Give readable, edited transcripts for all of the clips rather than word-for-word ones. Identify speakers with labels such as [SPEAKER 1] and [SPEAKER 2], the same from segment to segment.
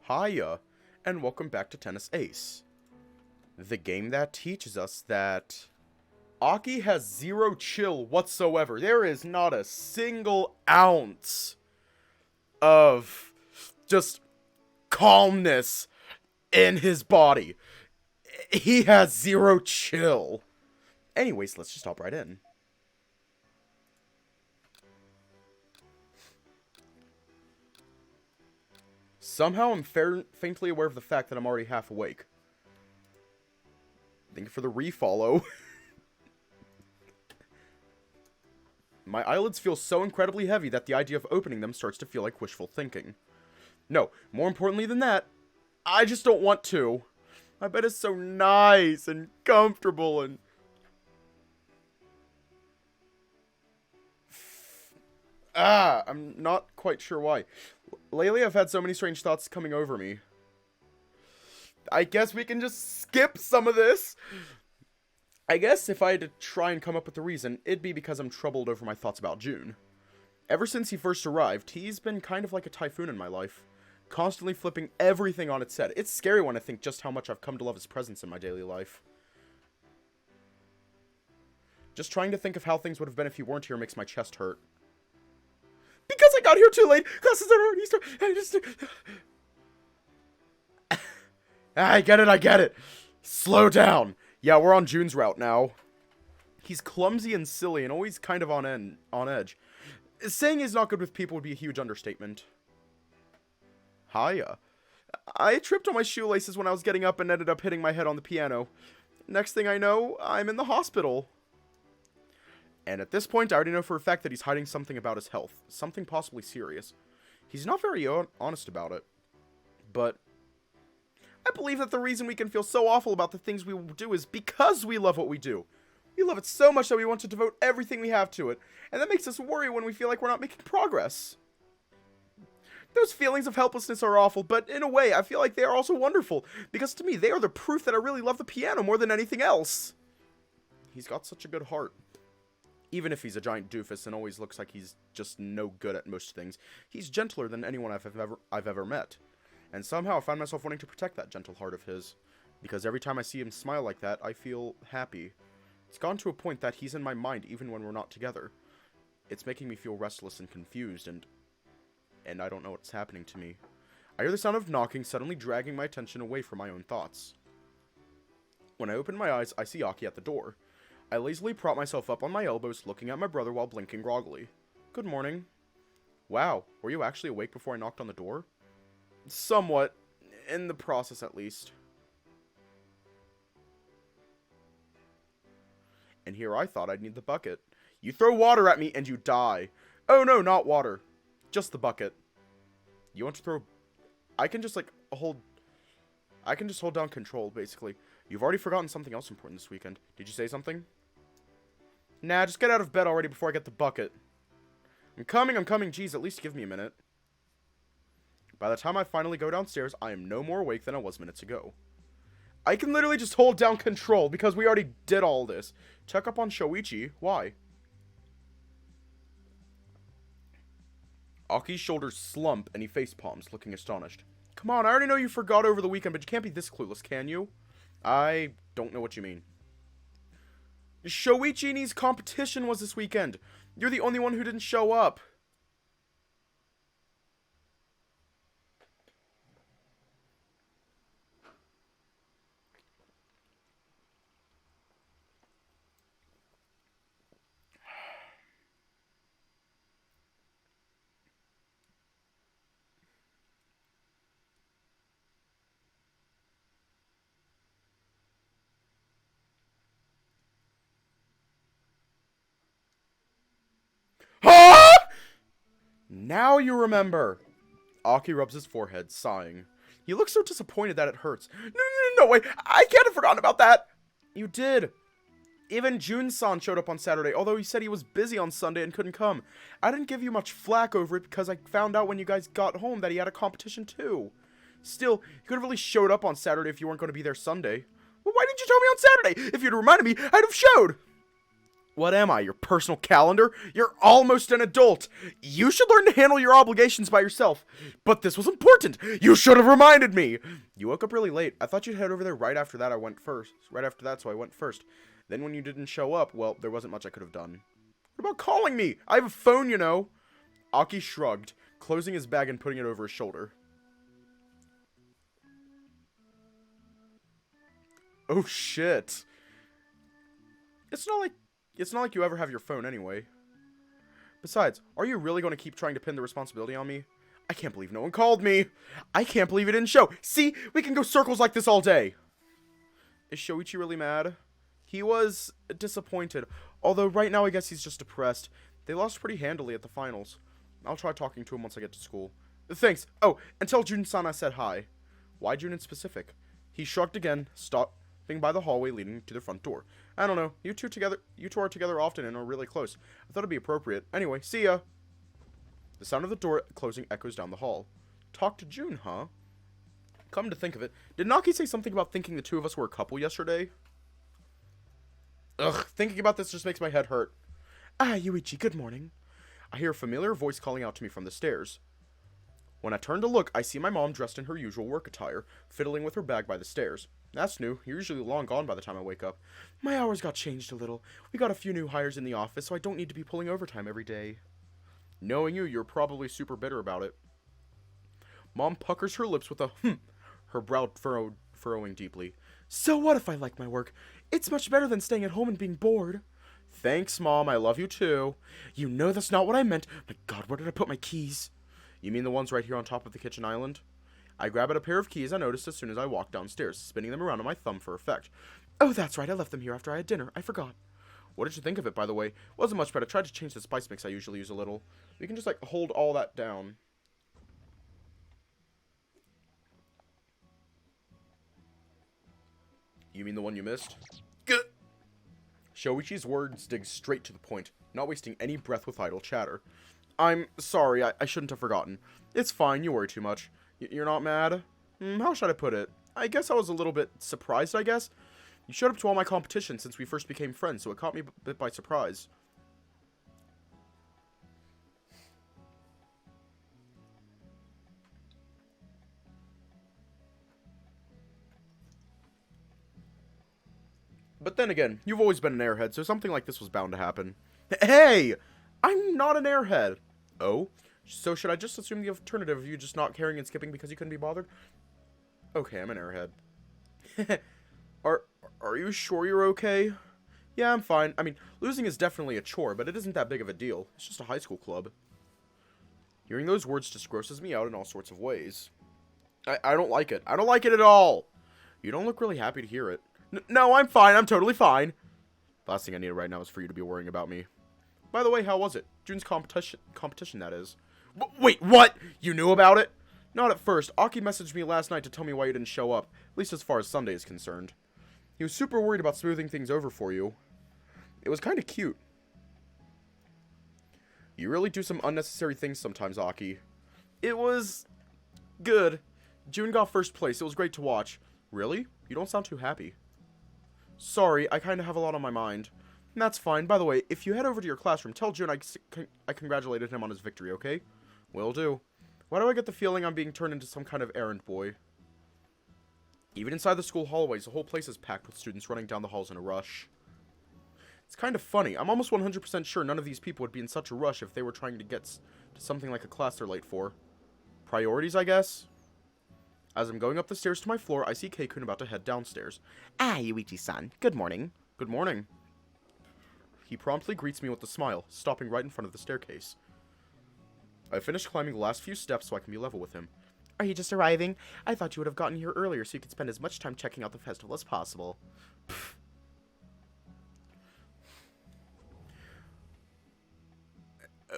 [SPEAKER 1] Hiya, and welcome back to Tennis Ace. The game that teaches us that Aki has zero chill whatsoever. There is not a single ounce of just calmness in his body. He has zero chill. Anyways, let's just hop right in. Somehow I'm faintly aware of the fact that I'm already half awake. Thank you for the refollow. My eyelids feel so incredibly heavy that the idea of opening them starts to feel like wishful thinking. No, more importantly than that, I just don't want to. My bed is so nice and comfortable and... I'm not quite sure why. Lately, I've had so many strange thoughts coming over me. I guess we can just skip some of this. I guess if I had to try and come up with a reason, it'd be because I'm troubled over my thoughts about June. Ever since he first arrived, he's been kind of like a typhoon in my life. Constantly flipping everything on its head. It's scary when I think just how much I've come to love his presence in my daily life. Just trying to think of how things would have been if he weren't here makes my chest hurt. Because I got here too late. Classes are already started. I get it. Slow down. Yeah, we're on June's route now. He's clumsy and silly and always kind of on edge. Saying he's not good with people would be a huge understatement. Hiya. I tripped on my shoelaces when I was getting up and ended up hitting my head on the piano. Next thing I know, I'm in the hospital. And at this point, I already know for a fact that he's hiding something about his health. Something possibly serious. He's not very honest about it. But I believe that the reason we can feel so awful about the things we do is because we love what we do. We love it so much that we want to devote everything we have to it. And that makes us worry when we feel like we're not making progress. Those feelings of helplessness are awful, but in a way, I feel like they are also wonderful. Because to me, they are the proof that I really love the piano more than anything else. He's got such a good heart. Even if he's a giant doofus and always looks like he's just no good at most things, he's gentler than anyone I've ever met. And somehow I find myself wanting to protect that gentle heart of his. Because every time I see him smile like that, I feel happy. It's gone to a point that he's in my mind even when we're not together. It's making me feel restless and confused, and I don't know what's happening to me. I hear the sound of knocking, suddenly dragging my attention away from my own thoughts. When I open my eyes, I see Aki at the door. I lazily prop myself up on my elbows, looking at my brother while blinking groggily. Good morning. Wow, were you actually awake before I knocked on the door? Somewhat. In the process, at least. And here I thought I'd need the bucket. You throw water at me and you die. Oh no, not water. Just the bucket. You want to throw... I can just hold down control, basically. You've already forgotten something else important this weekend. Did you say something? Nah, just get out of bed already before I get the bucket. I'm coming. Jeez, at least give me a minute. By the time I finally go downstairs, I am no more awake than I was minutes ago. I can literally just hold down control because we already did all this. Check up on Shoichi. Why? Aki's shoulders slump and he facepalms, looking astonished. Come on, I already know you forgot over the weekend, but you can't be this clueless, can you? I don't know what you mean. Shoichi and his competition was this weekend. You're the only one who didn't show up. Huh? Now you remember. Aki rubs his forehead, sighing. He looks so disappointed that it hurts. No way. I can't have forgotten about that. You did. Even Jun-san showed up on Saturday, although he said he was busy on Sunday and couldn't come. I didn't give you much flack over it because I found out when you guys got home that he had a competition too. Still, he could have really showed up on Saturday if you weren't going to be there Sunday. Well, why didn't you tell me on Saturday? If you'd reminded me, I'd have showed. What am I, your personal calendar? You're almost an adult. You should learn to handle your obligations by yourself. But this was important. You should have reminded me. You woke up really late. I thought you'd head over there right after that, so I went first. Then when you didn't show up, well, there wasn't much I could have done. What about calling me? I have a phone, you know. Aki shrugged, closing his bag and putting it over his shoulder. Oh, shit. It's not like you ever have your phone anyway. Besides, are you really going to keep trying to pin the responsibility on me? I can't believe no one called me. I can't believe it didn't show. See, we can go circles like this all day. Is Shoichi really mad? He was disappointed, although right now I guess he's just depressed. They lost pretty handily at the finals. I'll try talking to him once I get to school. Thanks. Oh, and tell Jun-san I said hi. Why Jun in specific? He shrugged again, stopping by the hallway leading to the front door. I don't know. You two are together often and are really close. I thought it'd be appropriate. Anyway, see ya. The sound of the door closing echoes down the hall. Talk to Jun, huh? Come to think of it, did Naki say something about thinking the two of us were a couple yesterday? Ugh, thinking about this just makes my head hurt. Ah, Yuichi, good morning. I hear a familiar voice calling out to me from the stairs. When I turn to look, I see my mom dressed in her usual work attire, fiddling with her bag by the stairs. That's new. You're usually long gone by the time I wake up. My hours got changed a little. We got a few new hires in the office, so I don't need to be pulling overtime every day. Knowing you, you're probably super bitter about it. Mom puckers her lips with a her brow furrowing deeply. So what if I like my work? It's much better than staying at home and being bored. Thanks, Mom. I love you too. You know that's not what I meant. My God, where did I put my keys? You mean the ones right here on top of the kitchen island? I grab at a pair of keys I noticed as soon as I walked downstairs, spinning them around on my thumb for effect. Oh, that's right. I left them here after I had dinner. I forgot. What did you think of it, by the way? Wasn't much, but I tried to change the spice mix I usually use a little. We can just, like, hold all that down. You mean the one you missed? Good. Shoichi's words dig straight to the point, not wasting any breath with idle chatter. I'm sorry, I shouldn't have forgotten. It's fine, you worry too much. You're not mad? How should I put it? I guess I was a little bit surprised, I guess. You showed up to all my competitions since we first became friends, so it caught me a bit by surprise. But then again, you've always been an airhead, so something like this was bound to happen. Hey! I'm not an airhead! Oh? So should I just assume the alternative of you just not caring and skipping because you couldn't be bothered? Okay, I'm an airhead. Are you sure you're okay? Yeah, I'm fine. I mean, losing is definitely a chore, but it isn't that big of a deal. It's just a high school club. Hearing those words just grosses me out in all sorts of ways. I don't like it. I don't like it at all! You don't look really happy to hear it. No, I'm fine. I'm totally fine. The last thing I need right now is for you to be worrying about me. By the way, how was it? Jun's competition, that is. Wait, what? You knew about it? Not at first. Aki messaged me last night to tell me why you didn't show up, at least as far as Sunday is concerned. He was super worried about smoothing things over for you. It was kind of cute. You really do some unnecessary things sometimes, Aki. It was good. Jun got first place. It was great to watch. Really? You don't sound too happy. Sorry, I kind of have a lot on my mind. That's fine. By the way, if you head over to your classroom, tell Jun I congratulated him on his victory, okay? Will do. Why do I get the feeling I'm being turned into some kind of errand boy? Even inside the school hallways, the whole place is packed with students running down the halls in a rush. It's kind of funny. I'm almost 100% sure none of these people would be in such a rush if they were trying to get to something like a class they're late for. Priorities, I guess? As I'm going up the stairs to my floor, I see Keikun about to head downstairs. Ah, Yuichi-san. Good morning. Good morning. He promptly greets me with a smile, stopping right in front of the staircase. I finished climbing the last few steps so I can be level with him. Are you just arriving? I thought you would have gotten here earlier so you could spend as much time checking out the festival as possible. Pfft.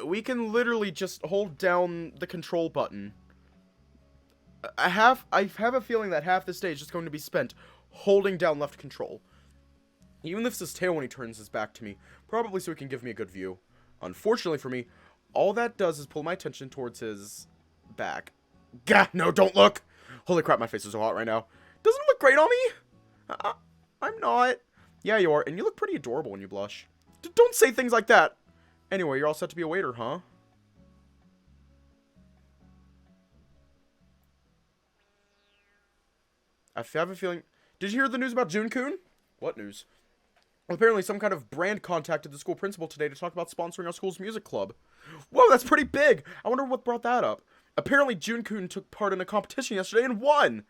[SPEAKER 1] We can literally just hold down the control button. I have a feeling that half the stage is going to be spent holding down left control. Even lifts his tail when he turns his back to me, probably so he can give me a good view. Unfortunately for me, all that does is pull my attention towards his back. Gah, no, don't look! Holy crap, my face is so hot right now. Doesn't it look great on me? I'm not. Yeah, you are, and you look pretty adorable when you blush. Don't say things like that! Anyway, you're all set to be a waiter, huh? I have a feeling... Did you hear the news about June-kun? What news? Well, apparently some kind of brand contacted the school principal today to talk about sponsoring our school's music club. Whoa, that's pretty big! I wonder what brought that up. Apparently June-kun took part in a competition yesterday and won!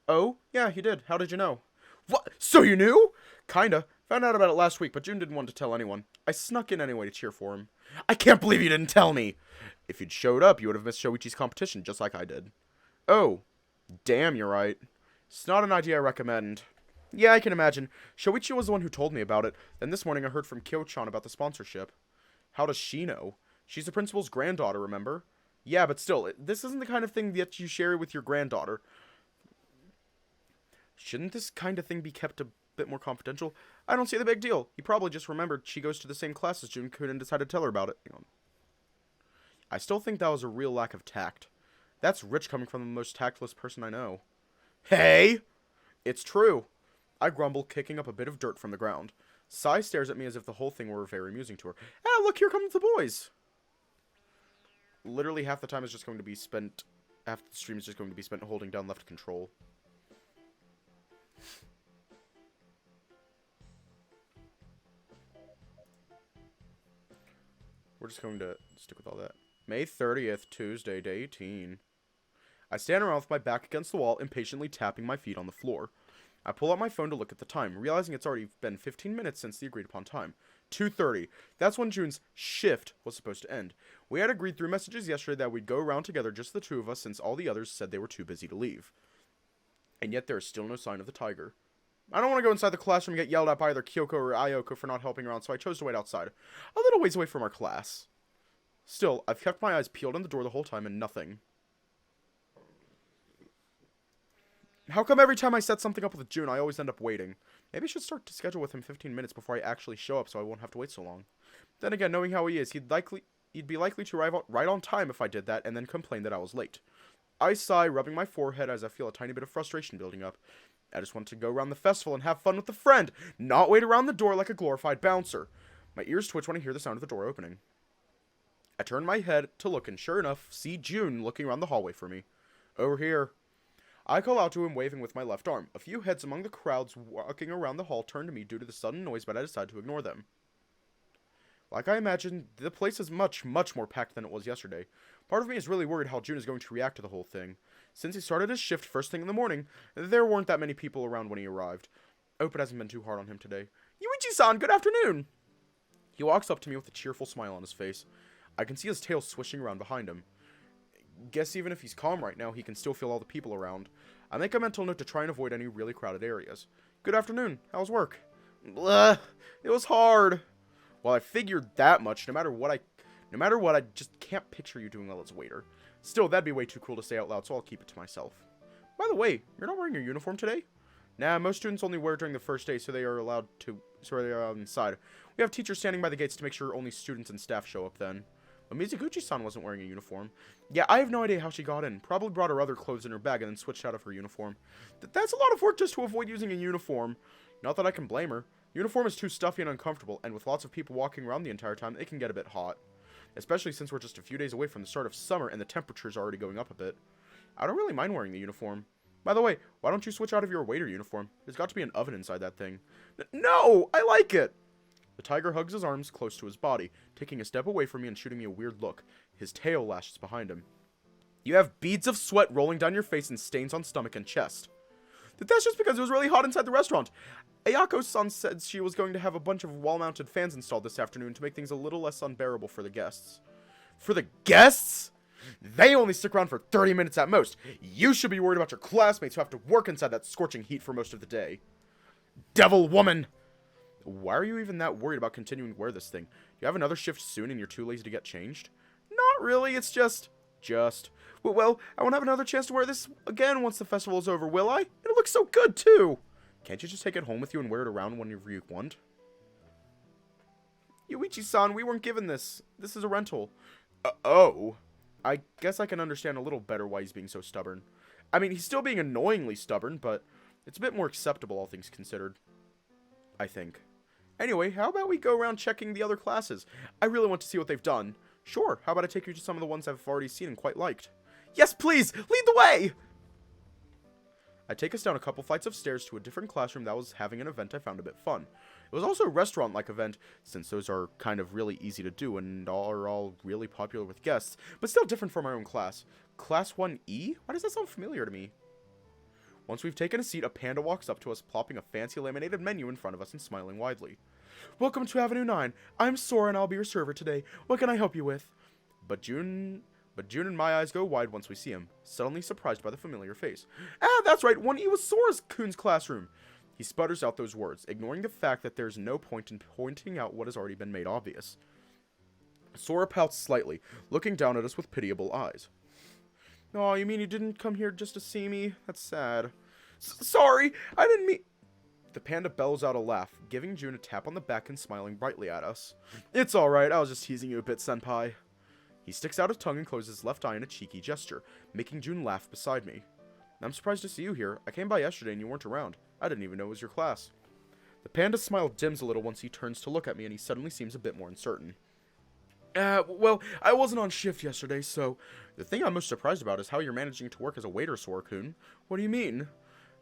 [SPEAKER 1] Oh? Yeah, he did. How did you know? What? So you knew? Kinda. Found out about it last week, but June didn't want to tell anyone. I snuck in anyway to cheer for him. I can't believe you didn't tell me! If you'd showed up, you would have missed Shoichi's competition, just like I did. Oh. Damn, you're right. It's not an idea I recommend. Yeah, I can imagine. Shoichi was the one who told me about it. Then this morning I heard from Kyo-chan about the sponsorship. How does she know? She's the principal's granddaughter, remember? Yeah, but still, this isn't the kind of thing that you share with your granddaughter. Shouldn't this kind of thing be kept a bit more confidential? I don't see the big deal. He probably just remembered she goes to the same class as June-kun and decided to tell her about it. I still think that was a real lack of tact. That's rich coming from the most tactless person I know. Hey! It's true. I grumble, kicking up a bit of dirt from the ground. Sai stares at me as if the whole thing were very amusing to her. Ah, look, here comes the boys! Literally half the time is just going to be spent... Half the stream is just going to be spent holding down left control. We're just going to stick with all that. May 30th, Tuesday, day 18. I stand around with my back against the wall, impatiently tapping my feet on the floor. I pull out my phone to look at the time, realizing it's already been 15 minutes since the agreed upon time. 2:30. That's when June's shift was supposed to end. We had agreed through messages yesterday that we'd go around together, just the two of us, since all the others said they were too busy to leave. And yet there is still no sign of the tiger. I don't want to go inside the classroom and get yelled at by either Kyoko or Ayoko for not helping around, so I chose to wait outside, a little ways away from our class. Still, I've kept my eyes peeled on the door the whole time and nothing. How come every time I set something up with June, I always end up waiting? Maybe I should start to schedule with him 15 minutes before I actually show up so I won't have to wait so long. Then again, knowing how he is, he'd be likely to arrive right on time if I did that and then complain that I was late. I sigh, rubbing my forehead as I feel a tiny bit of frustration building up. I just want to go around the festival and have fun with a friend, not wait around the door like a glorified bouncer. My ears twitch when I hear the sound of the door opening. I turn my head to look and sure enough, see June looking around the hallway for me. Over here. I call out to him, waving with my left arm. A few heads among the crowds walking around the hall turn to me due to the sudden noise, but I decide to ignore them. Like I imagined, the place is much, much more packed than it was yesterday. Part of me is really worried how June is going to react to the whole thing. Since he started his shift first thing in the morning, there weren't that many people around when he arrived. I hope it hasn't been too hard on him today. Yuichi-san, good afternoon! He walks up to me with a cheerful smile on his face. I can see his tail swishing around behind him. Guess even if he's calm right now, he can still feel all the people around. I make a mental note to try and avoid any really crowded areas. Good afternoon. How's work? Blah. It was hard. Well, I figured that much. No matter what, I just can't picture you doing well as a waiter. Still, that'd be way too cool to say out loud, so I'll keep it to myself. By the way, you're not wearing your uniform today? Nah, most students only wear it during the first day, so they are allowed inside. We have teachers standing by the gates to make sure only students and staff show up then. But Mizuguchi-san wasn't wearing a uniform. Yeah, I have no idea how she got in. Probably brought her other clothes in her bag and then switched out of her uniform. That's a lot of work just to avoid using a uniform. Not that I can blame her. Uniform is too stuffy and uncomfortable, and with lots of people walking around the entire time, it can get a bit hot. Especially since we're just a few days away from the start of summer and the temperature's already going up a bit. I don't really mind wearing the uniform. By the way, why don't you switch out of your waiter uniform? There's got to be an oven inside that thing. No! I like it! The tiger hugs his arms close to his body, taking a step away from me and shooting me a weird look. His tail lashes behind him. You have beads of sweat rolling down your face and stains on stomach and chest. That's just because it was really hot inside the restaurant. Ayako-san said she was going to have a bunch of wall-mounted fans installed this afternoon to make things a little less unbearable for the guests. For the guests? They only stick around for 30 minutes at most. You should be worried about your classmates who have to work inside that scorching heat for most of the day. Devil woman! Why are you even that worried about continuing to wear this thing? Do you have another shift soon and you're too lazy to get changed? Not really, it's just... Well, I won't have another chance to wear this again once the festival is over, will I? It looks so good, too! Can't you just take it home with you and wear it around whenever you want? Yuichi-san, we weren't given this. This is a rental. Oh. I guess I can understand a little better why he's being so stubborn. I mean, he's still being annoyingly stubborn, but it's a bit more acceptable, all things considered. I think. Anyway, how about we go around checking the other classes? I really want to see what they've done. Sure, how about I take you to some of the ones I've already seen and quite liked? Yes, please! Lead the way! I take us down a couple flights of stairs to a different classroom that was having an event I found a bit fun. It was also a restaurant-like event, since those are kind of really easy to do and are all really popular with guests, but still different from our own class. Class 1E? Why does that sound familiar to me? Once we've taken a seat, a panda walks up to us, plopping a fancy laminated menu in front of us and smiling widely. Welcome to Avenue 9. I'm Sora and I'll be your server today. What can I help you with? But June and my eyes go wide once we see him, suddenly surprised by the familiar face. Ah, that's right, 1E was Sora's Coon's classroom. He sputters out those words, ignoring the fact that there's no point in pointing out what has already been made obvious. Sora pouts slightly, looking down at us with pitiable eyes. Oh, you mean you didn't come here just to see me? That's sad. Sorry, I didn't mean... The panda bellows out a laugh, giving June a tap on the back and smiling brightly at us. It's alright, I was just teasing you a bit, senpai. He sticks out his tongue and closes his left eye in a cheeky gesture, making June laugh beside me. I'm surprised to see you here. I came by yesterday and you weren't around. I didn't even know it was your class. The panda's smile dims a little once he turns to look at me and he suddenly seems a bit more uncertain. Well, I wasn't on shift yesterday, so... The thing I'm most surprised about is how you're managing to work as a waiter, Sora-kun. What do you mean?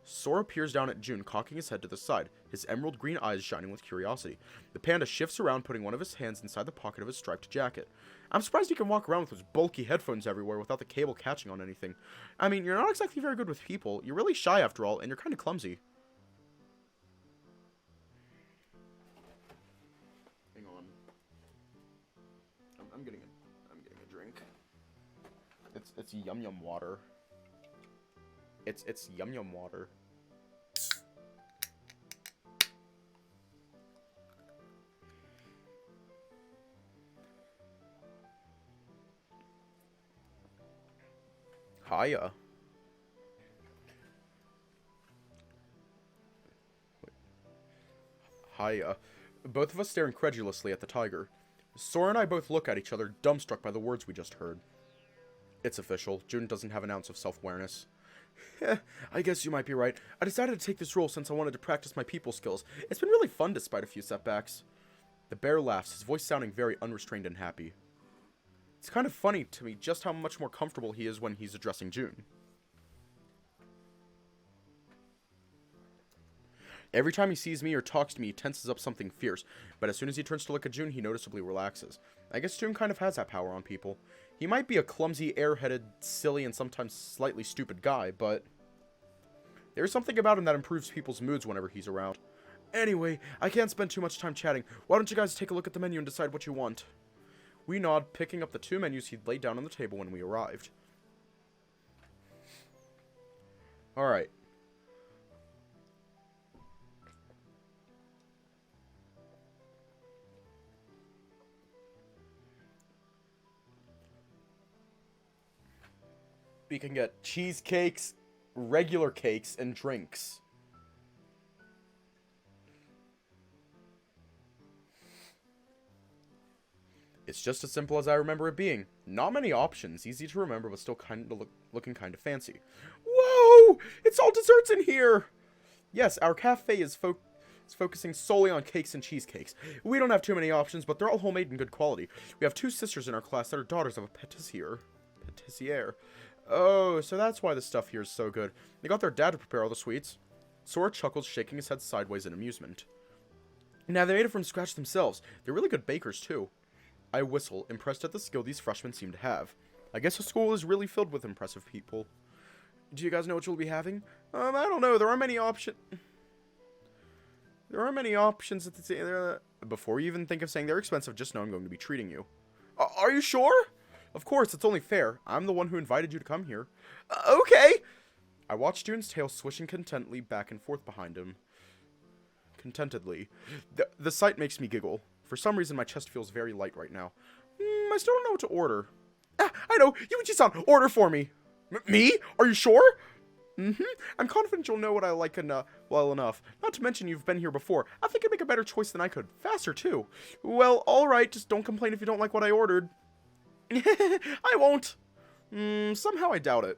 [SPEAKER 1] Sora peers down at June, cocking his head to the side, his emerald green eyes shining with curiosity. The panda shifts around, putting one of his hands inside the pocket of his striped jacket. I'm surprised he can walk around with those bulky headphones everywhere without the cable catching on anything. I mean, you're not exactly very good with people, you're really shy after all, and you're kind of clumsy. Hang on. I'm getting a drink. It's yum yum water. It's yum yum water. Hiya. Hiya. Both of us stare incredulously at the tiger. Sora and I both look at each other, dumbstruck by the words we just heard. It's official. June doesn't have an ounce of self-awareness. I guess you might be right. I decided to take this role since I wanted to practice my people skills. It's been really fun despite a few setbacks. The bear laughs, his voice sounding very unrestrained and happy. It's kind of funny to me just how much more comfortable he is when he's addressing June. Every time he sees me or talks to me, he tenses up something fierce, but as soon as he turns to look at June, he noticeably relaxes. I guess June kind of has that power on people. He might be a clumsy, airheaded, silly, and sometimes slightly stupid guy, but there's something about him that improves people's moods whenever he's around. Anyway, I can't spend too much time chatting. Why don't you guys take a look at the menu and decide what you want? We nod, picking up the 2 menus he'd laid down on the table when we arrived. Alright. We can get cheesecakes, regular cakes, and drinks. It's just as simple as I remember it being. Not many options, easy to remember, but still looking kind of fancy. Whoa! It's all desserts in here! Yes, our cafe is focusing solely on cakes and cheesecakes. We don't have too many options, but they're all homemade and good quality. We have 2 sisters in our class that are daughters of a patissier. Oh, so that's why the stuff here is so good. They got their dad to prepare all the sweets. Sora chuckles, shaking his head sideways in amusement. Now, they made it from scratch themselves. They're really good bakers, too. I whistle, impressed at the skill these freshmen seem to have. I guess the school is really filled with impressive people. Do you guys know what you'll be having? I don't know. There are many options. Before you even think of saying they're expensive, just know I'm going to be treating you. Are you sure? Of course, it's only fair. I'm the one who invited you to come here. Okay! I watched June's tail swishing contentedly back and forth behind him. Contentedly. The sight makes me giggle. For some reason, my chest feels very light right now. I still don't know what to order. I know! Yuichi-san, order for me! Me? Are you sure? I'm confident you'll know what I like well enough. Not to mention you've been here before. I think you'd make a better choice than I could. Faster, too. Well, alright, just don't complain if you don't like what I ordered. I won't. Somehow I doubt it.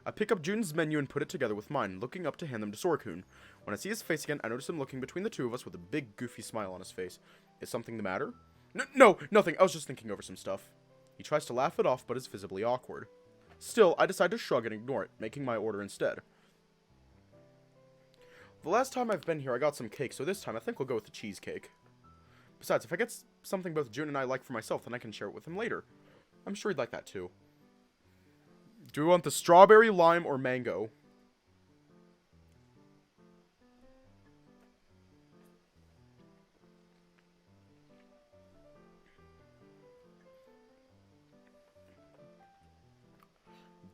[SPEAKER 1] I pick up Jun's menu and put it together with mine, looking up to hand them to Sora-kun. When I see his face again, I notice him looking between the two of us with a big, goofy smile on his face. Is something the matter? No, nothing. I was just thinking over some stuff. He tries to laugh it off, but is visibly awkward. Still, I decide to shrug and ignore it, making my order instead. The last time I've been here, I got some cake, so this time I think we'll go with the cheesecake. Besides, if I get something both Jun and I like for myself, then I can share it with him later. I'm sure he'd like that too. Do we want the strawberry, lime, or mango?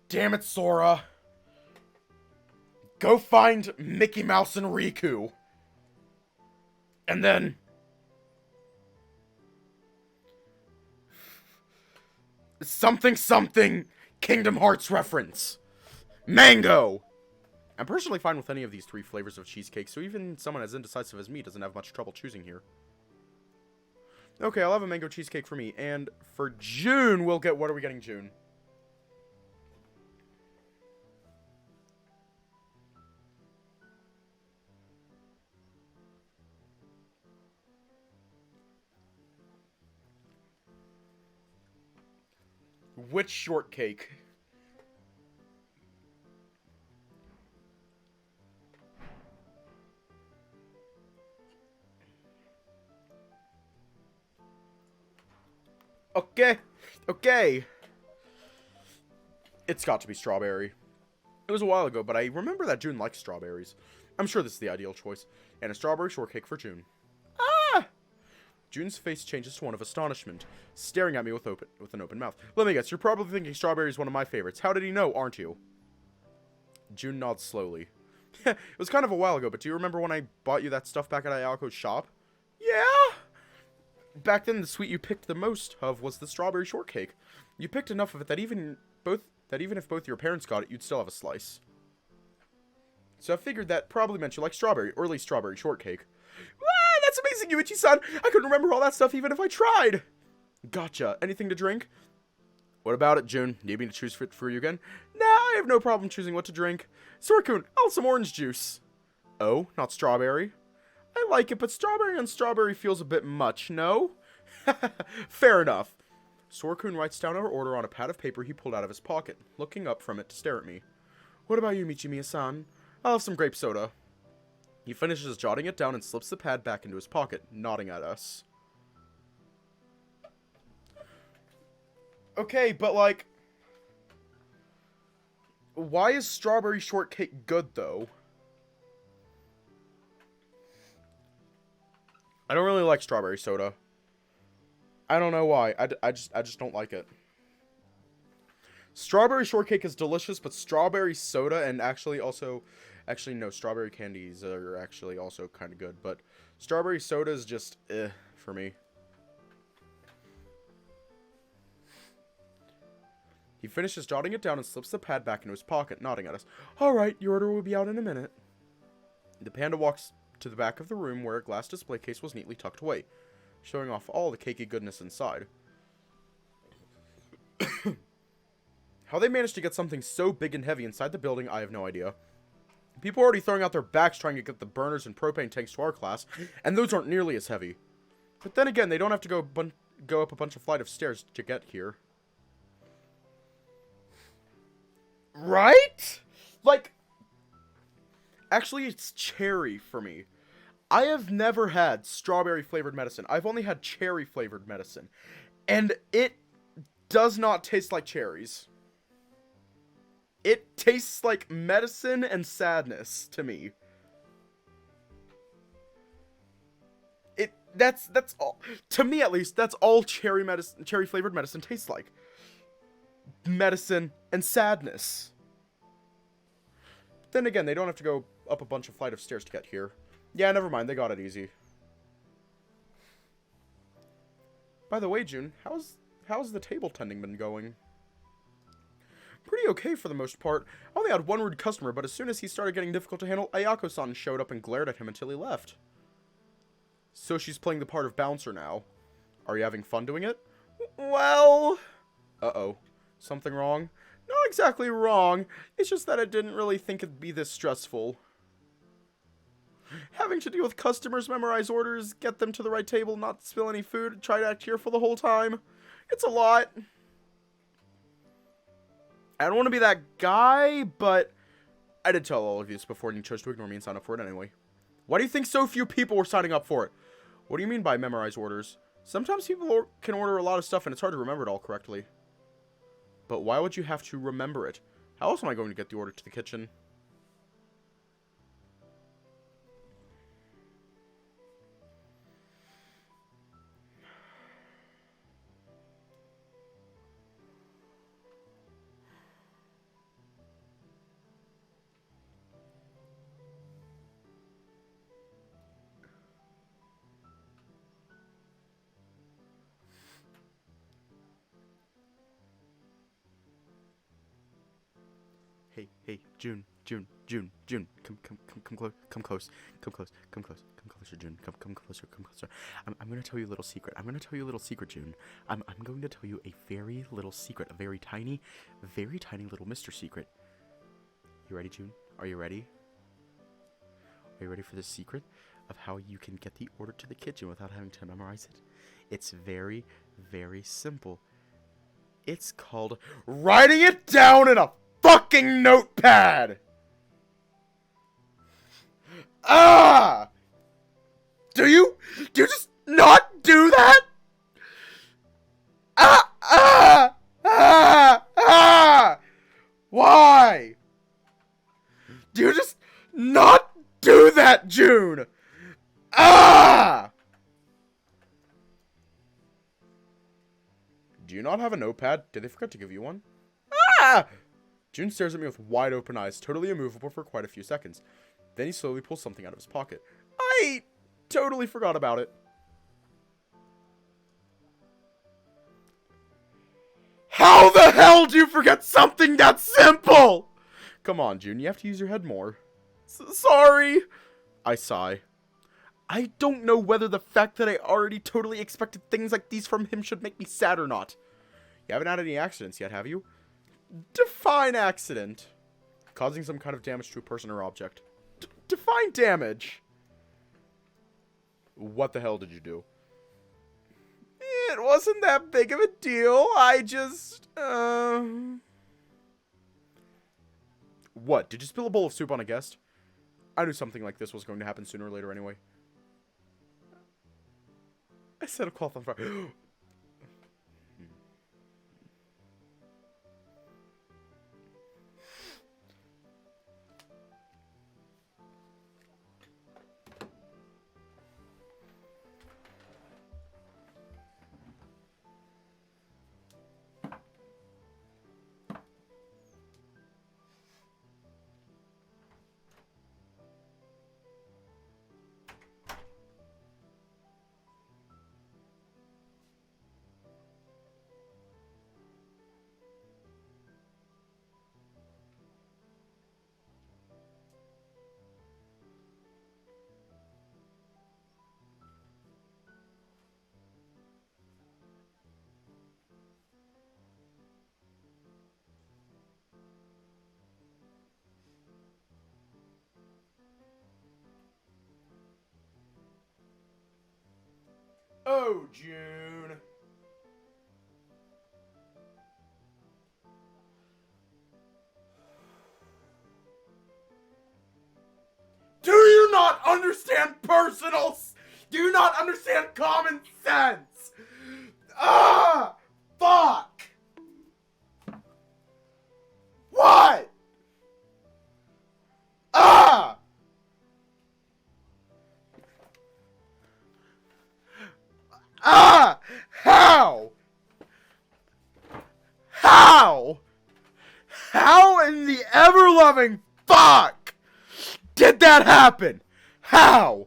[SPEAKER 1] Damn it, Sora. Go find Mickey Mouse and Riku. And then... something Kingdom Hearts reference. Mango! I'm personally fine with any of these 3 flavors of cheesecake, so even someone as indecisive as me doesn't have much trouble choosing here. Okay, I'll have a mango cheesecake for me, and for June, we'll get... what are we getting, June? Which shortcake? Okay. It's got to be strawberry. It was a while ago, but I remember that June likes strawberries. I'm sure this is the ideal choice. And a strawberry shortcake for June. Ah! June's face changes to one of astonishment, staring at me with an open mouth. Let me guess, you're probably thinking strawberry is one of my favorites. How did he know, aren't you? June nods slowly. It was kind of a while ago, but do you remember when I bought you that stuff back at Ayako's shop? Yeah! Back then, the sweet you picked the most of was the strawberry shortcake. You picked enough of it that even if both your parents got it, you'd still have a slice. So I figured that probably meant you like strawberry, or at least strawberry shortcake. Ah, that's amazing, Yuichi-san! I couldn't remember all that stuff even if I tried! Gotcha. Anything to drink? What about it, June? Need me to choose for you again? Nah, I have no problem choosing what to drink. Sora-kun, I'll have some orange juice. Oh, not strawberry? I like it, but strawberry on strawberry feels a bit much, no? Fair enough. Sora-kun writes down our order on a pad of paper he pulled out of his pocket, looking up from it to stare at me. What about you, Michimiya-san? I'll have some grape soda. He finishes jotting it down and slips the pad back into his pocket, nodding at us. Okay, but like... why is strawberry shortcake good, though? I don't really like strawberry soda. I don't know why. I just don't like it. Strawberry shortcake is delicious, but strawberry soda and actually no, strawberry candies are actually also kind of good, but strawberry soda is just for me. He finishes jotting it down and slips the pad back into his pocket, nodding at us. Alright, your order will be out in a minute. The panda walks to the back of the room where a glass display case was neatly tucked away, showing off all the cakey goodness inside. How they managed to get something so big and heavy inside the building, I have no idea. People are already throwing out their backs trying to get the burners and propane tanks to our class, and those aren't nearly as heavy. But then again, they don't have to go up a bunch of flight of stairs to get here. Right? Like, actually, it's cherry for me. I have never had strawberry flavored medicine. I've only had cherry flavored medicine. And it does not taste like cherries. It tastes like medicine and sadness to me. That's all, to me at least, that's all cherry flavored medicine tastes like. Medicine and sadness. Then again, they don't have to go up a bunch of flight of stairs to get here. Yeah, never mind, they got it easy. By the way, June, how's the table tending been going? Pretty okay for the most part. I only had one rude customer, but as soon as he started getting difficult to handle, Ayako-san showed up and glared at him until he left. So she's playing the part of bouncer now. Are you having fun doing it? Well... Uh-oh. Something wrong? Not exactly wrong. It's just that I didn't really think it'd be this stressful. Having to deal with customers, memorize orders, get them to the right table, not spill any food, try to act cheerful the whole time. It's a lot. I don't want to be that guy, but I did tell all of you this before and you chose to ignore me and sign up for it anyway. Why do you think so few people were signing up for it? What do you mean by memorize orders? Sometimes people can order a lot of stuff and it's hard to remember it all correctly. But why would you have to remember it? How else am I going to get the order to the kitchen? Hey, June, come close, come closer, June, come closer. I'm gonna tell you a little secret. June. I'm going to tell you a very little secret, a very tiny little Mr. Secret. You ready, June? Are you ready? Are you ready for the secret of how you can get the order to the kitchen without having to memorize it? It's very, very simple. It's called writing it down in a fucking notepad! Ah! Do you just not do that? Why? Do you just not do that, June? Do you not have a notepad? Did they forget to give you one? June stares at me with wide open eyes, totally immovable for quite a few seconds. Then he slowly pulls something out of his pocket. I totally forgot about it. How the hell do you forget something that simple? Come on, June, you have to use your head more. Sorry. I sigh. I don't know whether the fact that I already totally expected things like these from him should make me sad or not. You haven't had any accidents yet, have you? Define accident. Causing some kind of damage to a person or object. Define damage. What the hell did you do? It wasn't that big of a deal. I just, What? Did you spill a bowl of soup on a guest? I knew something like this was going to happen sooner or later anyway. I set a cloth on fire. Oh, June. Do you not understand personals? Do you not understand common sense? Fuck! What? How? How in the ever-loving fuck did that happen? How?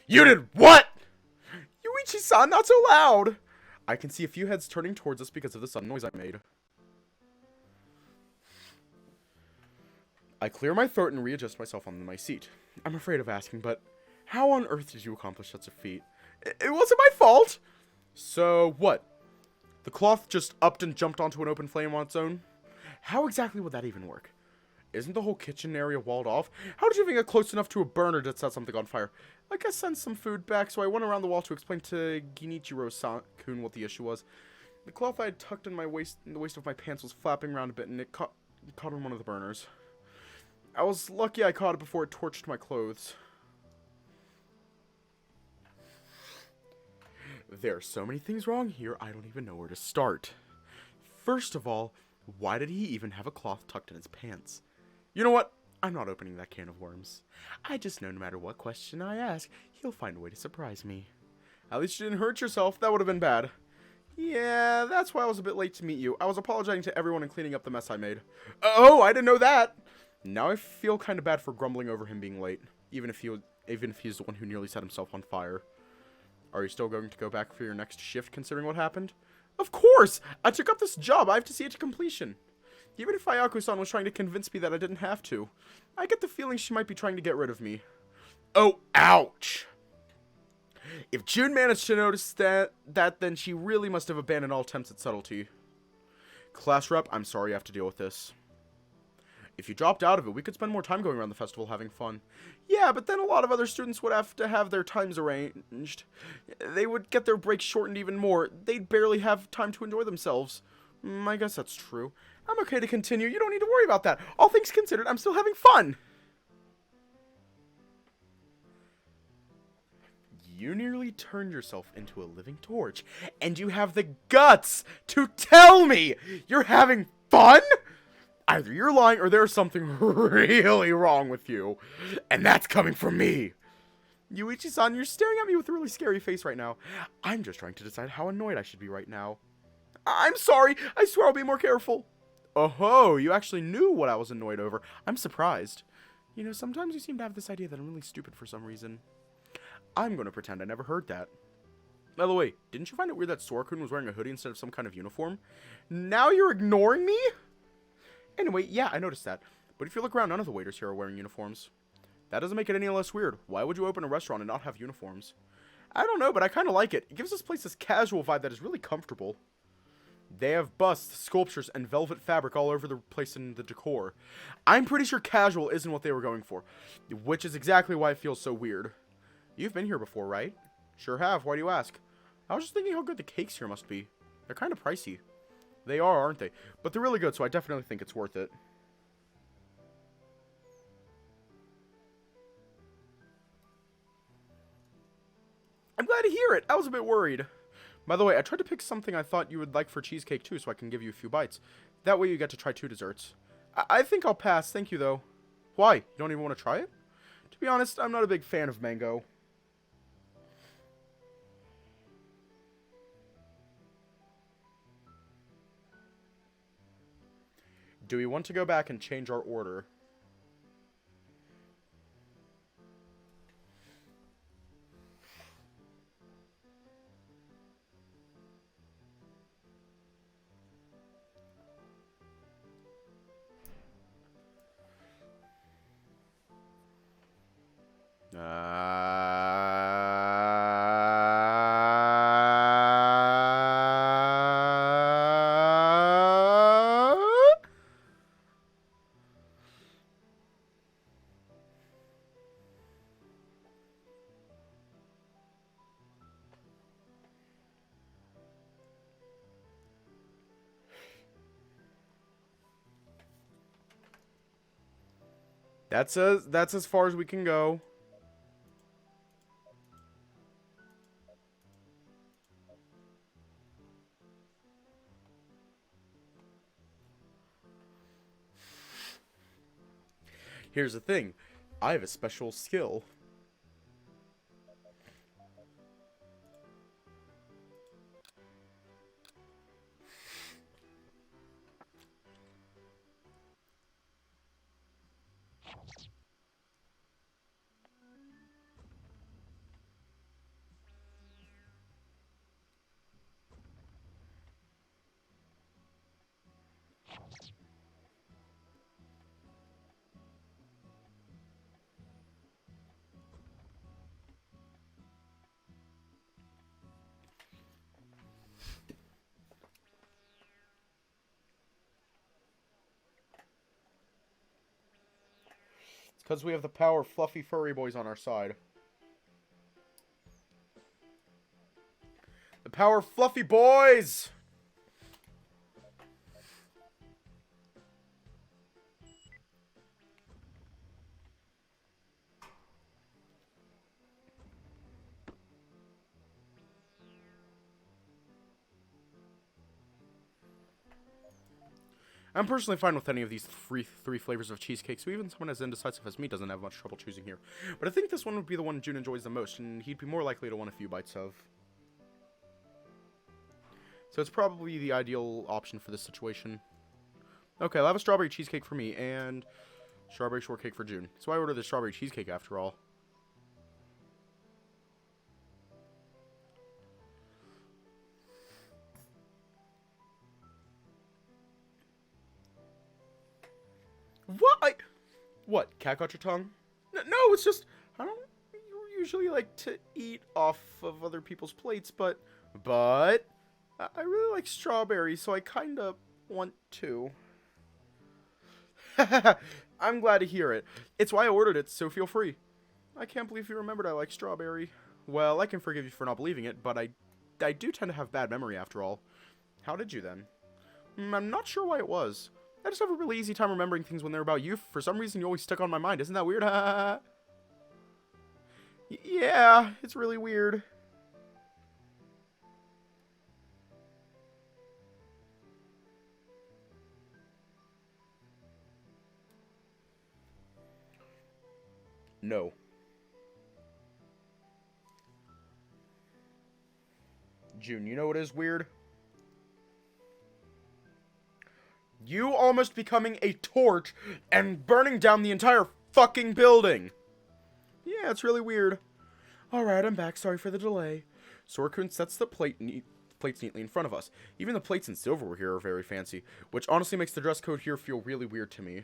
[SPEAKER 1] You did what? Yuichi-san, not so loud. I can see a few heads turning towards us because of the sudden noise I made. I clear my throat and readjust myself on my seat. I'm afraid of asking, but how on earth did you accomplish such a feat? It wasn't my fault. So, what? The cloth just upped and jumped onto an open flame on its own? How exactly would that even work? Isn't the whole kitchen area walled off? How did you even get close enough to a burner to set something on fire? I guess send some food back, so I went around the wall to explain to Ginichiro-kun what the issue was. The cloth I had tucked in the waist of my pants was flapping around a bit, and it caught on one of the burners. I was lucky I caught it before it torched my clothes. There are so many things wrong here, I don't even know where to start. First of all, why did he even have a cloth tucked in his pants? You know what? I'm not opening that can of worms. I just know no matter what question I ask, he'll find a way to surprise me. At least you didn't hurt yourself. That would have been bad. Yeah, that's why I was a bit late to meet you. I was apologizing to everyone and cleaning up the mess I made. Oh, I didn't know that! Now I feel kind of bad for grumbling over him being late, even if he's the one who nearly set himself on fire. Are you still going to go back for your next shift, considering what happened? Of course! I took up this job. I have to see it to completion. Even if Ayako-san was trying to convince me that I didn't have to, I get the feeling she might be trying to get rid of me. Oh, ouch! If June managed to notice that, then she really must have abandoned all attempts at subtlety. Class rep, I'm sorry you have to deal with this. If you dropped out of it, we could spend more time going around the festival having fun. Yeah, but then a lot of other students would have to have their times arranged. They would get their breaks shortened even more. They'd barely have time to enjoy themselves. I guess that's true. I'm okay to continue. You don't need to worry about that. All things considered, I'm still having fun. You nearly turned yourself into a living torch, and you have the guts to tell me you're having fun? Either you're lying or there's something really wrong with you. And that's coming from me. Yuichi-san, you're staring at me with a really scary face right now. I'm just trying to decide how annoyed I should be right now. I'm sorry. I swear I'll be more careful. Oh-ho, you actually knew what I was annoyed over. I'm surprised. You know, sometimes you seem to have this idea that I'm really stupid for some reason. I'm going to pretend I never heard that. By the way, didn't you find it weird that Sora-kun was wearing a hoodie instead of some kind of uniform? Now you're ignoring me? Anyway, yeah, I noticed that. But if you look around, none of the waiters here are wearing uniforms. That doesn't make it any less weird. Why would you open a restaurant and not have uniforms? I don't know, but I kind of like it. It gives this place this casual vibe that is really comfortable. They have busts, sculptures, and velvet fabric all over the place in the decor. I'm pretty sure casual isn't what they were going for, which is exactly why it feels so weird. You've been here before, right? Sure have. Why do you ask? I was just thinking how good the cakes here must be. They're kind of pricey. They are, aren't they? But they're really good, so I definitely think it's worth it. I'm glad to hear it. I was a bit worried. By the way, I tried to pick something I thought you would like for cheesecake too, so I can give you a few bites. That way you get to try 2 desserts. I think I'll pass. Thank you, though. Why? You don't even want to try it? To be honest, I'm not a big fan of mango. Do we want to go back and change our order? That's as far as we can go. Here's the thing. I have a special skill. It's because we have the power of fluffy furry boys on our side. The power of fluffy boys! I'm personally fine with any of these three flavors of cheesecake, so even someone as indecisive as me doesn't have much trouble choosing here. But I think this one would be the one June enjoys the most, and he'd be more likely to want a few bites of. So it's probably the ideal option for this situation. Okay, I'll have a strawberry cheesecake for me, and strawberry shortcake for June. So I ordered the strawberry cheesecake after all. What? What? Cat got your tongue? No, it's just, I don't usually like to eat off of other people's plates, but I really like strawberries, so I kind of want to. I'm glad to hear it. It's why I ordered it, so feel free. I can't believe you remembered I like strawberry. Well, I can forgive you for not believing it, but I do tend to have bad memory after all. How did you then? I'm not sure why it was. I just have a really easy time remembering things when they're about you. For some reason, you always stuck on my mind. Isn't that weird? Yeah, it's really weird. No. June, you know what is weird? You almost becoming a torch and burning down the entire fucking building. Yeah, it's really weird. Alright, I'm back. Sorry for the delay. Sora-kun sets the plates neatly in front of us. Even the plates and silverware here are very fancy, which honestly makes the dress code here feel really weird to me.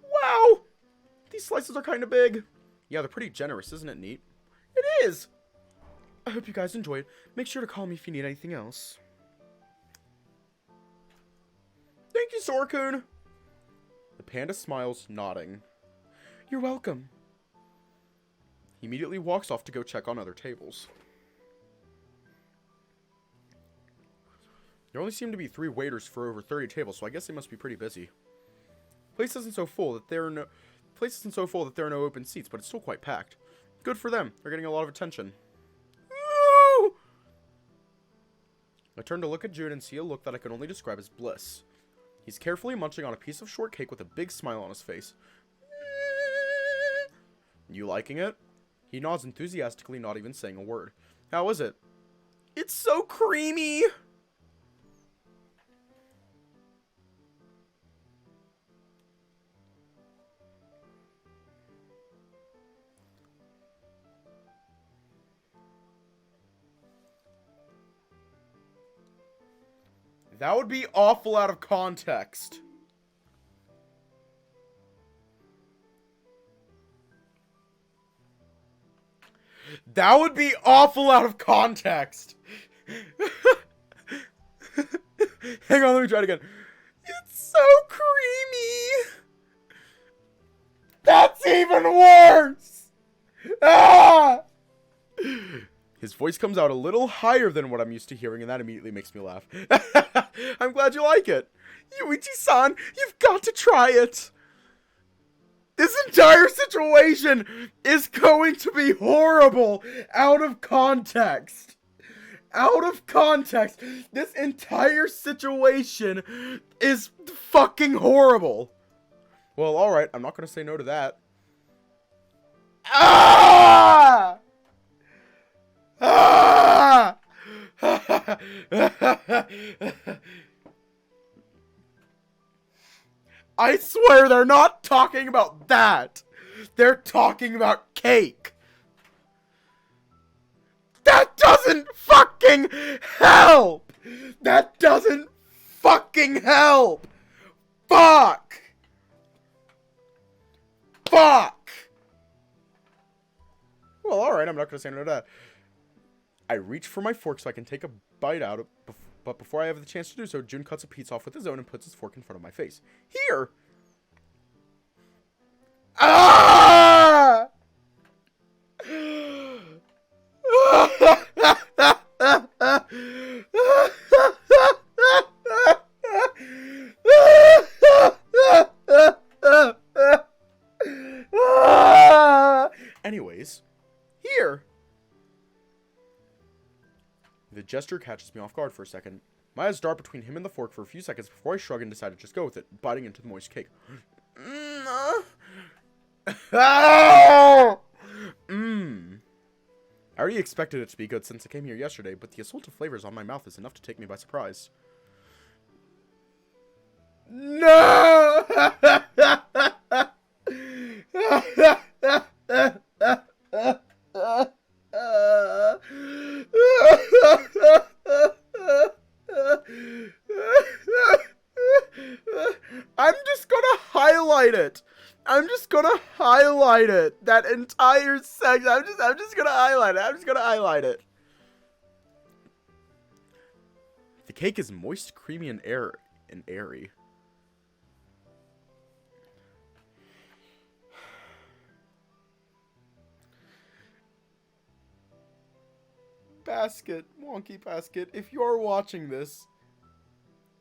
[SPEAKER 1] Wow! These slices are kind of big. Yeah, they're pretty generous. Isn't it neat? It is! I hope you guys enjoyed. Make sure to call me if you need anything else. Thank you, Sora-kun. The panda smiles, nodding. You're welcome. He immediately walks off to go check on other tables. There only seem to be 3 waiters for over 30 tables, so I guess they must be pretty busy. Place isn't so full that there are no open seats, but it's still quite packed. Good for them. They're getting a lot of attention. Woo! I turn to look at June and see a look that I can only describe as bliss. He's carefully munching on a piece of shortcake with a big smile on his face. You liking it? He nods enthusiastically, not even saying a word. How is it? It's so creamy! That would be awful out of context. That would be awful out of context. Hang on, let me try it again. It's so creamy. That's even worse. Ah! His voice comes out a little higher than what I'm used to hearing, and that immediately makes me laugh. I'm glad you like it. Yuichi-san, you've got to try it. This entire situation is going to be horrible out of context. Out of context. This entire situation is fucking horrible. Well, alright, I'm not going to say no to that. Ah! Ah! I swear they're not talking about that. They're talking about cake. That doesn't fucking help. That doesn't fucking help. Fuck. Fuck. Well, alright, I'm not gonna say no to that. I reach for my fork so I can take a bite out of, but before I have the chance to do so, Jun cuts a piece off with his own and puts his fork in front of my face. Here! Ah! Anyways, here! The gesture catches me off guard for a second. My eyes dart between him and the fork for a few seconds before I shrug and decide to just go with it, biting into the moist cake. I already expected it to be good since I came here yesterday, but the assault of flavors on my mouth is enough to take me by surprise. No! I'm just gonna highlight it. I'm just gonna highlight it. That entire section. I'm just gonna highlight it. I'm just gonna highlight it. The cake is moist, creamy, and airy. Basket, Wonky Basket, if you're watching this,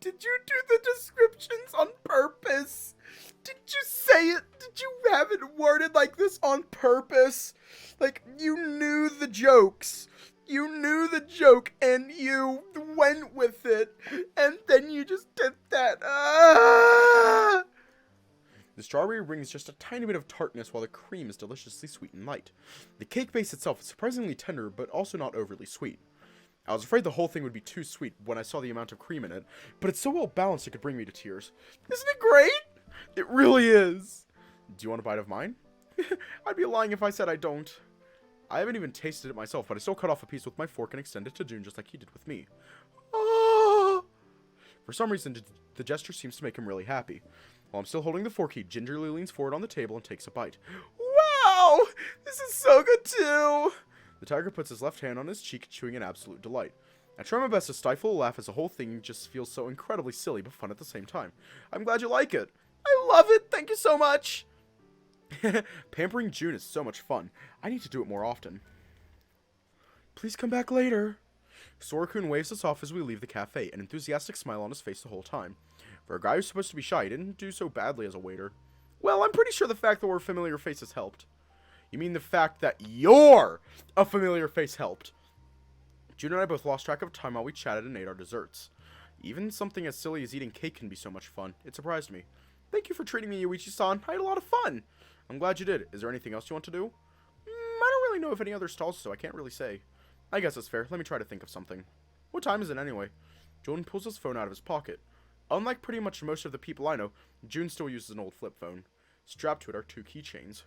[SPEAKER 1] did you do the descriptions on purpose? Did you say it? Did you have it worded like this on purpose? Like, you knew the jokes. You knew the joke, and you went with it, and then you just did that. Ah! The strawberry brings just a tiny bit of tartness, while the cream is deliciously sweet and light. The cake base itself is surprisingly tender, but also not overly sweet. I was afraid the whole thing would be too sweet when I saw the amount of cream in it, but it's so well balanced it could bring me to tears. Isn't it great? It really is. Do you want a bite of mine? I'd be lying if I said I don't. I haven't even tasted it myself, but I still cut off a piece with my fork and extended it to June just like he did with me. Ah! For some reason, the gesture seems to make him really happy. While I'm still holding the fork, he gingerly leans forward on the table and takes a bite. Wow! This is so good too! The tiger puts his left hand on his cheek, chewing in absolute delight. I try my best to stifle a laugh as the whole thing just feels so incredibly silly but fun at the same time. I'm glad you like it. I love it! Thank you so much! Pampering June is so much fun. I need to do it more often. Please come back later. Sora-kun waves us off as we leave the cafe, an enthusiastic smile on his face the whole time. For a guy who's supposed to be shy, he didn't do so badly as a waiter. Well, I'm pretty sure the fact that we're familiar faces helped. You mean the fact that you're a familiar face helped? June and I both lost track of time while we chatted and ate our desserts. Even something as silly as eating cake can be so much fun. It surprised me. Thank you for treating me, Yuichi-san. I had a lot of fun. I'm glad you did. Is there anything else you want to do? I don't really know of any other stalls, so I can't really say. I guess that's fair. Let me try to think of something. What time is it anyway? June pulls his phone out of his pocket. Unlike pretty much most of the people I know, June still uses an old flip phone. Strapped to it are 2 keychains.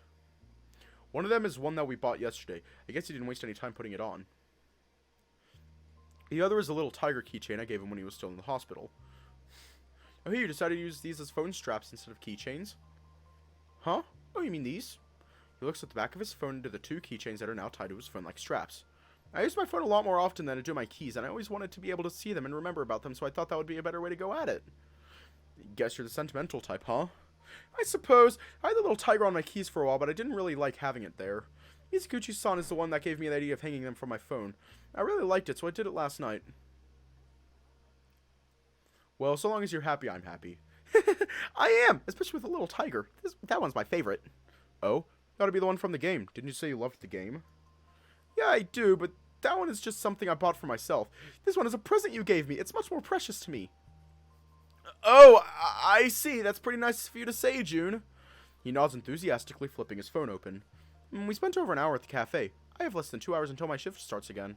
[SPEAKER 1] One of them is one that we bought yesterday. I guess he didn't waste any time putting it on. The other is a little tiger keychain I gave him when he was still in the hospital. Oh, hey, you decided to use these as phone straps instead of keychains? Huh? Oh, you mean these? He looks at the back of his phone to the 2 keychains that are now tied to his phone like straps. I use my phone a lot more often than I do my keys, and I always wanted to be able to see them and remember about them, so I thought that would be a better way to go at it. Guess you're the sentimental type, huh? I suppose. I had the little tiger on my keys for a while, but I didn't really like having it there. Mizuguchi-san is the one that gave me the idea of hanging them from my phone. I really liked it, so I did it last night. Well, so long as you're happy, I'm happy. I am, especially with a little tiger. That one's my favorite. Oh? That ought to be the one from the game. Didn't you say you loved the game? Yeah, I do, but that one is just something I bought for myself. This one is a present you gave me. It's much more precious to me. Oh, I see. That's pretty nice for you to say, June. He nods enthusiastically, flipping his phone open. We spent over an hour at the cafe. I have less than 2 hours until my shift starts again.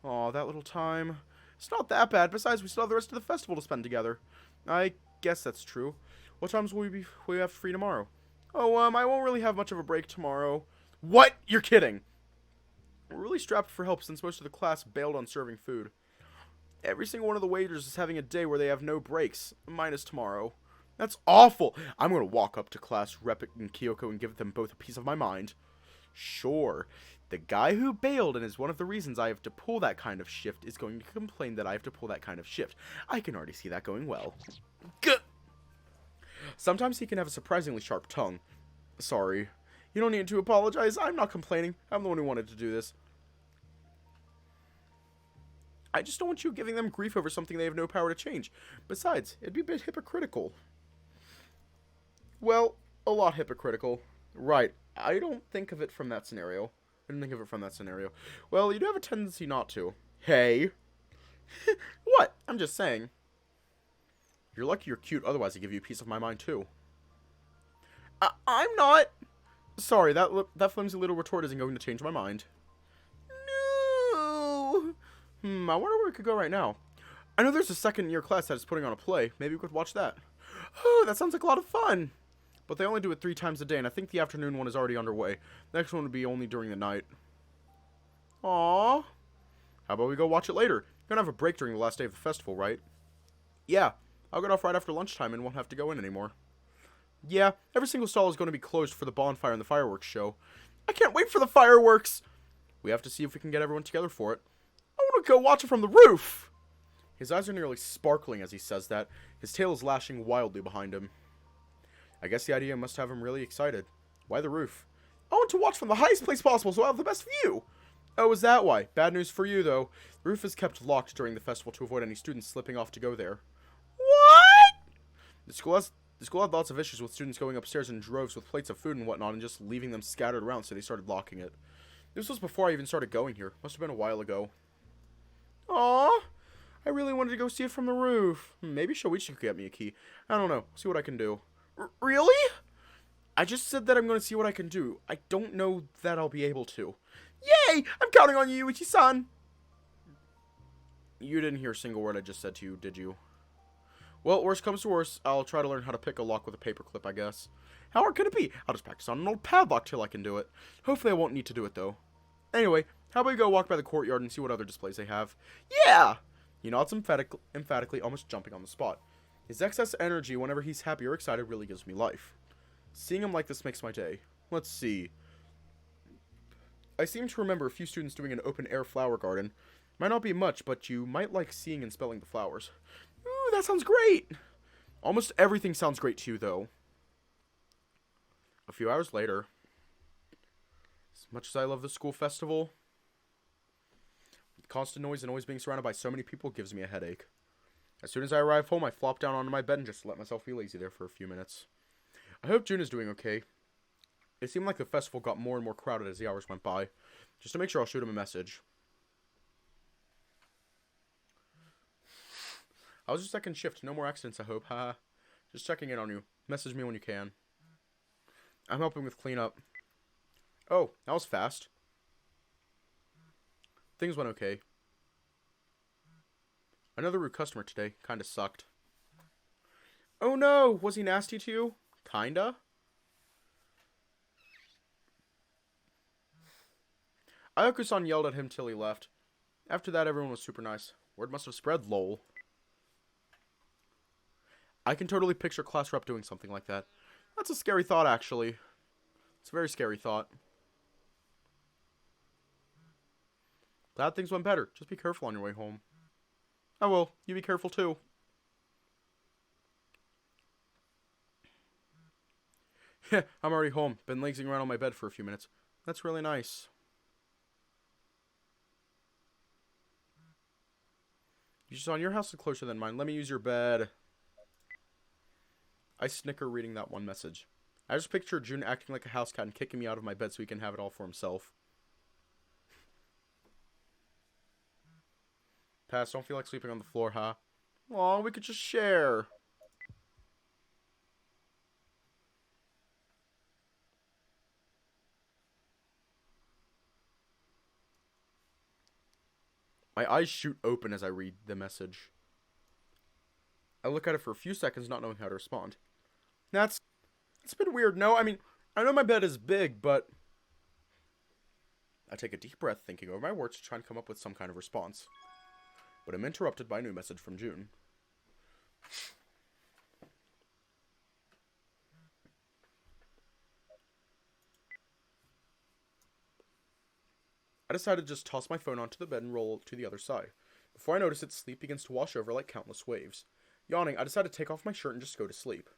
[SPEAKER 1] Aw, that little time. It's not that bad. Besides, we still have the rest of the festival to spend together. I guess that's true. What times will we have free tomorrow? Oh, I won't really have much of a break tomorrow. What? You're kidding. We're really strapped for help since most of the class bailed on serving food. Every single one of the waiters is having a day where they have no breaks, minus tomorrow. That's awful. I'm going to walk up to class rep and Kyoko and give them both a piece of my mind. Sure, the guy who bailed and is one of the reasons I have to pull that kind of shift is going to complain that I have to pull that kind of shift. I can already see that going well. Gah! Sometimes he can have a surprisingly sharp tongue. Sorry. You don't need to apologize. I'm not complaining. I'm the one who wanted to do this. I just don't want you giving them grief over something they have no power to change. Besides, it'd be a bit hypocritical. Well, a lot hypocritical. Right. I don't think of it from that scenario. I didn't think of it from that scenario. Well, you do have a tendency not to. Hey. What? I'm just saying. You're lucky you're cute, otherwise I give you a piece of my mind too. I'm not. Sorry, that flimsy little retort isn't going to change my mind. No. I wonder where we could go right now. I know there's a second-year class that is putting on a play. Maybe we could watch that. Oh, that sounds like a lot of fun. But they only do it 3 times a day, and I think the afternoon one is already underway. The next one would be only during the night. Aww. How about we go watch it later? You're gonna have a break during the last day of the festival, right? Yeah. I'll get off right after lunchtime and won't have to go in anymore. Yeah, every single stall is going to be closed for the bonfire and the fireworks show. I can't wait for the fireworks! We have to see if we can get everyone together for it. I want to go watch it from the roof! His eyes are nearly sparkling as he says that. His tail is lashing wildly behind him. I guess the idea must have him really excited. Why the roof? I want to watch from the highest place possible so I'll have the best view! Oh, is that why? Bad news for you, though. The roof is kept locked during the festival to avoid any students slipping off to go there. What? The school had lots of issues with students going upstairs in droves with plates of food and whatnot and just leaving them scattered around, so they started locking it. This was before I even started going here. Must have been a while ago. Aww. I really wanted to go see it from the roof. Maybe Shoichi could get me a key. I don't know. See what I can do. Really? I just said that I'm going to see what I can do. I don't know that I'll be able to. Yay! I'm counting on you, Yuichi-san! You didn't hear a single word I just said to you, did you? Well, worst comes to worst, I'll try to learn how to pick a lock with a paperclip, I guess. How hard could it be? I'll just practice on an old padlock till I can do it. Hopefully I won't need to do it, though. Anyway, how about you go walk by the courtyard and see what other displays they have? Yeah! He nods emphatically, almost jumping on the spot. His excess energy whenever he's happy or excited really gives me life. Seeing him like this makes my day. Let's see. I seem to remember a few students doing an open-air flower garden. Might not be much, but you might like seeing and smelling the flowers. Ooh, that sounds great! Almost everything sounds great to you, though. A few hours later, as much as I love the school festival, the constant noise and always being surrounded by so many people gives me a headache. As soon as I arrive home, I flop down onto my bed and just let myself be lazy there for a few minutes. I hope June is doing okay. It seemed like the festival got more and more crowded as the hours went by. Just to make sure, I'll shoot him a message. How's your second shift? No more accidents, I hope. Haha. Just checking in on you. Message me when you can. I'm helping with cleanup. Oh, that was fast. Things went okay. Another rude customer today. Kinda sucked. Oh no! Was he nasty to you? Kinda? Ayako-san yelled at him till he left. After that, everyone was super nice. Word must have spread, lol. I can totally picture class rep doing something like that. That's a scary thought, actually. It's a very scary thought. Glad things went better. Just be careful on your way home. I will. You be careful, too. I'm already home. Been lazing around on my bed for a few minutes. That's really nice. Yuichi-san, your house is closer than mine. Let me use your bed. I snicker reading that one message. I just picture Jun acting like a house cat and kicking me out of my bed so he can have it all for himself. Pass, don't feel like sleeping on the floor, huh? Aw, we could just share. My eyes shoot open as I read the message. I look at it for a few seconds, not knowing how to respond. It's a bit weird, no? I mean, I know my bed is big, but... I take a deep breath, thinking over my words to try and come up with some kind of response. But I'm interrupted by a new message from June. I decided to just toss my phone onto the bed and roll to the other side. Before I notice it, sleep begins to wash over like countless waves. Yawning, I decided to take off my shirt and just go to sleep.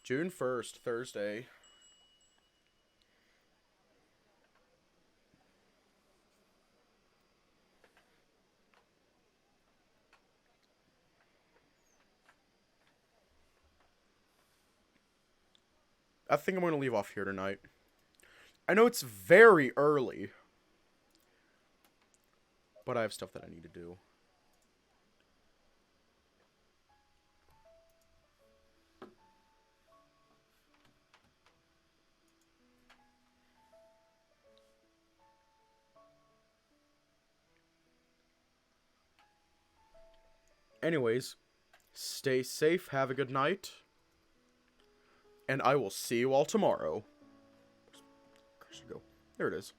[SPEAKER 1] June 1st, Thursday. I think I'm going to leave off here tonight. I know it's very early, but I have stuff that I need to do. Anyways, stay safe, have a good night, and I will see you all tomorrow. Where should I go? There it is.